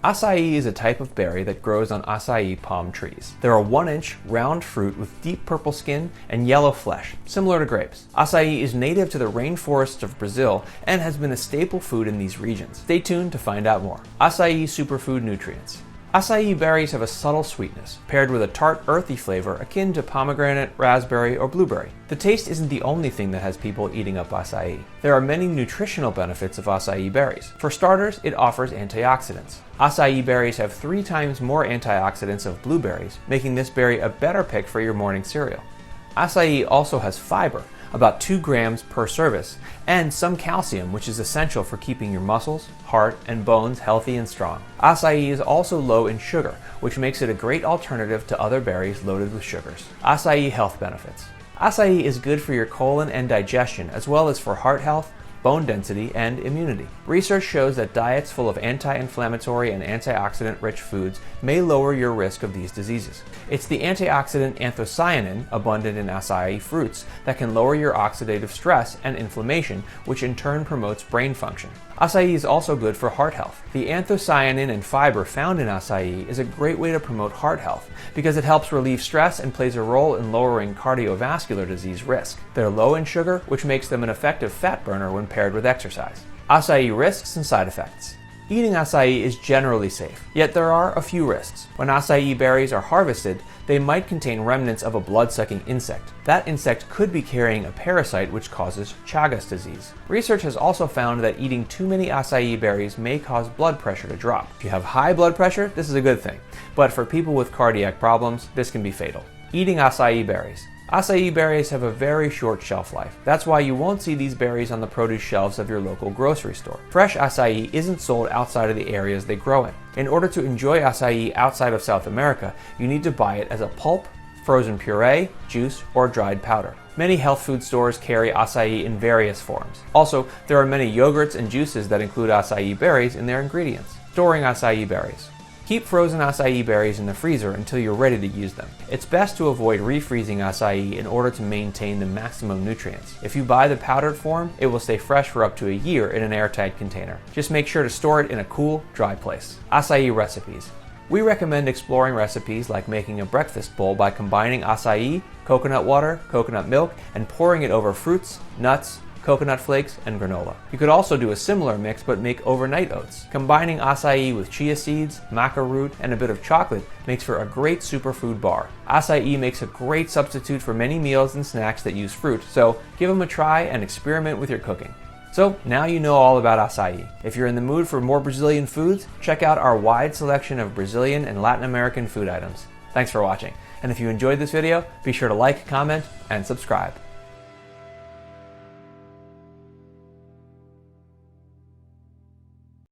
Acai is a type of berry that grows on acai palm trees. They're a 1-inch, round fruit with deep purple skin and yellow flesh, similar to grapes. Acai is native to the rainforests of Brazil and has been a staple food in these regions. Stay tuned to find out more. Acai superfood nutrients. Acai berries have a subtle sweetness, paired with a tart, earthy flavor akin to pomegranate, raspberry, or blueberry. The taste isn't the only thing that has people eating up acai. There are many nutritional benefits of acai berries. For starters, it offers antioxidants. Acai berries have 3 times more antioxidants of blueberries, making this berry a better pick for your morning cereal. Acai also has fiber, about 2 grams per service, and some calcium, which is essential for keeping your muscles, heart, and bones healthy and strong. Acai is also low in sugar, which makes it a great alternative to other berries loaded with sugars. Acai health benefits. Acai is good for your colon and digestion, as well as for heart health, bone density, and immunity. Research shows that diets full of anti-inflammatory and antioxidant-rich foods may lower your risk of these diseases. It's the antioxidant anthocyanin, abundant in acai fruits, that can lower your oxidative stress and inflammation, which in turn promotes brain function. Acai is also good for heart health. The anthocyanin and fiber found in acai is a great way to promote heart health because it helps relieve stress and plays a role in lowering cardiovascular disease risk. They're low in sugar, which makes them an effective fat burner when paired with exercise. Acai risks and side effects. Eating acai is generally safe, yet there are a few risks. When acai berries are harvested, they might contain remnants of a blood-sucking insect. That insect could be carrying a parasite which causes Chagas disease. Research has also found that eating too many acai berries may cause blood pressure to drop. If you have high blood pressure, this is a good thing, but for people with cardiac problems, this can be fatal. Eating acai berries. Acai berries have a very short shelf life. That's why you won't see these berries on the produce shelves of your local grocery store. Fresh acai isn't sold outside of the areas they grow in. In order to enjoy acai outside of South America, you need to buy it as a pulp, frozen puree, juice, or dried powder. Many health food stores carry acai in various forms. Also, there are many yogurts and juices that include acai berries in their ingredients. Storing acai berries. Keep frozen acai berries in the freezer until you're ready to use them. It's best to avoid refreezing acai in order to maintain the maximum nutrients. If you buy the powdered form, it will stay fresh for up to a year in an airtight container. Just make sure to store it in a cool, dry place. Acai recipes. We recommend exploring recipes like making a breakfast bowl by combining acai, coconut water, coconut milk, and pouring it over fruits, nuts, coconut flakes, and granola. You could also do a similar mix but make overnight oats. Combining acai with chia seeds, maca root, and a bit of chocolate makes for a great superfood bar. Acai makes a great substitute for many meals and snacks that use fruit, so give them a try and experiment with your cooking. So now you know all about acai. If you're in the mood for more Brazilian foods, check out our wide selection of Brazilian and Latin American food items. Thanks for watching, and if you enjoyed this video, be sure to like, comment, and subscribe.